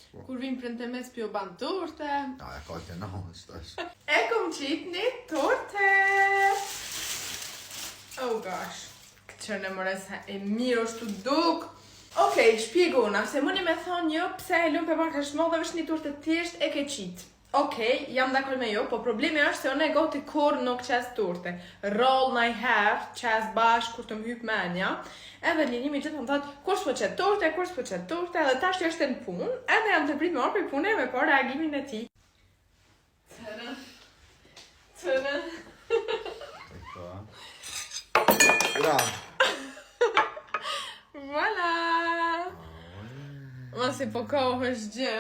Kur vim printe mes pjo ban torte. Ja, jag kan inte nå stash. E kom qit një torte. Oh gosh. Këtë në mëres e mirë është të duk. Okej, shpjegona, se mundi me thonë jo pse e lëm për pak është modhe është një torte thjesht e ke qit. Okej, jam dakord me jo, po problemi është se unë e goti kur nuk qes torte. Roll naj herë, qes bashkë kur të më hyp menja. Edhe linjimi gjithë më thotë, kur s'po qet torte, edhe tash është në punë, edhe jam të prit me orë për punë me por reagimin e tij. Tënë. Bra. Voilà. Ma si po kohë është gjë.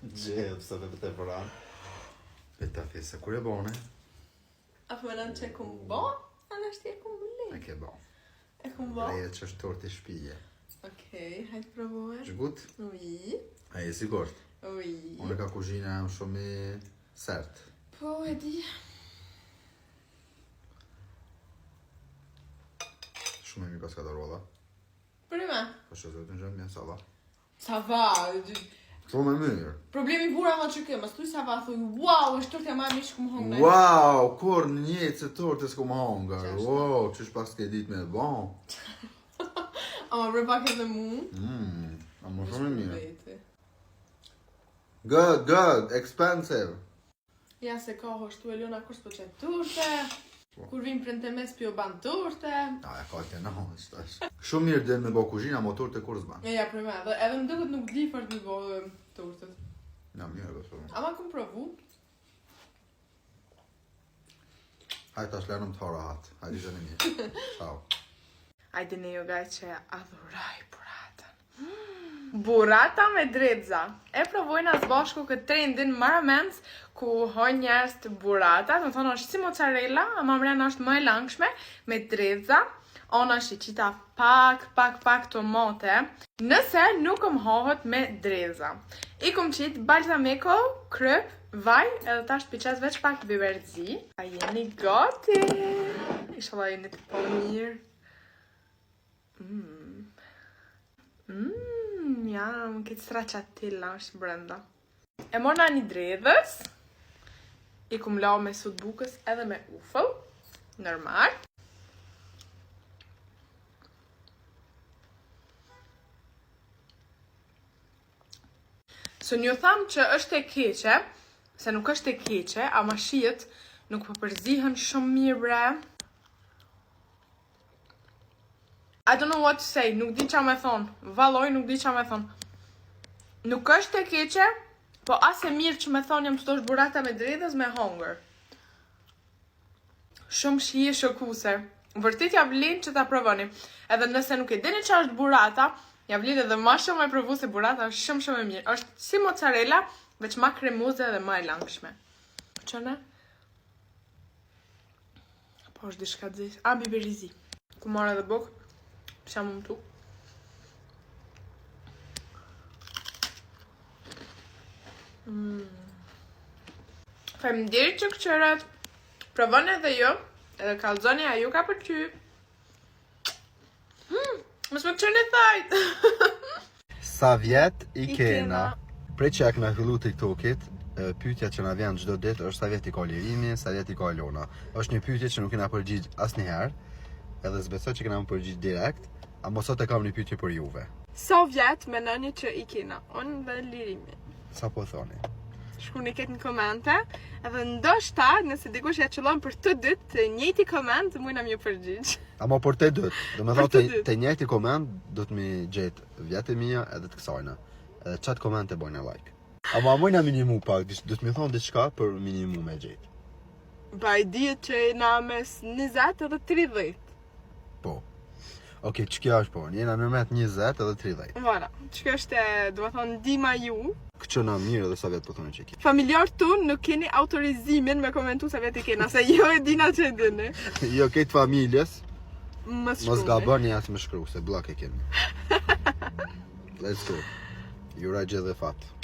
Gjep, sa të të përan. Veta fesa, kur e bone? Apo me nënë që kum bo, anë është e kum bële. E ke bon. E kum bo? Leje që është torti shpije. Okej, hajtë provohet. Gjgut? Oui. A je sigurt? Oui. Unë ka kuzhina jam shumë i sert. Po, e di. Shumë e mi ka s'ka të rolla. Prima. Po që të të në gjëmë, salla. Sa va. Shumë e mirë. Problemi bura ma që kemë, s'tuj sa va, thuj, wow, është tortja ma mirë që ku më hongë në. Wow, kur në jetë se torte s'ku më hongar. Wow, qësh pas s'ke dit me bon. A ma bre pak edhe mu. A më shumë e mirë. Good, expensive. Ja se kohë është tu e lona kur s'po qetë torte. Kur vim printe mes pjo ban torte. Ja, ja ka të në stash. Shumë mirë dhe me bo kuzhina, mo torte kur s'ban. Ja, prima, edhe më duket nuk di fort me bo tortet. Ja, mirë dhe shumë. Ama kum provu. Hajde tash lërëm të hora hatë. Hajde gjënë mirë. Ciao. Hajde ne jo gaj që adhuraj buratën. Burata me drexza. E provojnë as bashku këtë trendin maramens ku hojnë njerëz të burata, do thonë është si mozzarella, ama mrena është më e langshme me drexza. Ona është i qita pak tomate. Nëse nuk më hohet me drexza. I kom qit balsamico, kryp, vaj, edhe tash piqes veç pak biberzi. A jeni gati? Inshallah jeni të po mirë. Jam, këtë stracciatella është brenda. E morna një dredhës. I kum lau me sut bukës edhe me ufëll. Normal. Së një tham që është e keqe, se nuk është e keqe, ama shijet nuk po përzihen shumë mirë bre. I don't know what to say, nuk di qa me thonë. Valoj, nuk di qa me thonë. Nuk është e keqe, po as e mirë që me thonë jam të tosh burata me dredhës me hunger. Shumë shije shokuse. Vërtit ja vlen që ta provoni. Edhe nëse nuk e dini qa është burata, ja vlen edhe ma shumë e provu se burata është shumë e mirë. është si mozzarella, veç ma kremoze dhe ma e langshme. Qëne? Po është dishka të zesë. A, biberizi. Ku marrë edhe bukë. Pësha më tu. Faleminderit që këqërat. Provoni edhe jo. Edhe kallzoni a ju ka pëlqy. Mos më këqërni thajt. Sa vjet i kena. Prej që ja këna fillu TikTokit, pyetja që na vjen çdo ditë është sa vjet i ka Lirimi, sa vjet i ka Alona. Është një pyetje që nuk kena përgjigj asnjëherë. Edhe s'besoj që kena më përgjigj direkt. Amo sot e kam një pyetje për juve. Sa vjet menoni që i kena? Unë dhe Lirimi. Sa po thoni? Shkruani këtë në komente, edhe ndoshta nëse dikush ja qëllon për të dytë njëjti koment, mujna më përgjigj. Amo për të dytë. Do me thonë të njëjti koment do të mi gjetë vjetë mia edhe të kësajna. Edhe qatë komente bojnë like. Amo mujna minimu pak, do të mi thonë diçka për minimu me gjetë. Ba i dihet që jena mes 20 edhe 30. Po. Okej, që kjo është po, jena nërmet 20 edhe 30. Voilà, që kjo është, do të thonë, ndihma ju. Këqëna mirë edhe sa vetë po thonë që i keni. Familjarët tu nuk keni autorizimin me komentu sa vetë i kena, se jo e dina që e dini. Jo, këtë familjes, Mos gabërni asë me shkru, se blak e keni. Let's go. Jura gjithë dhe fatë.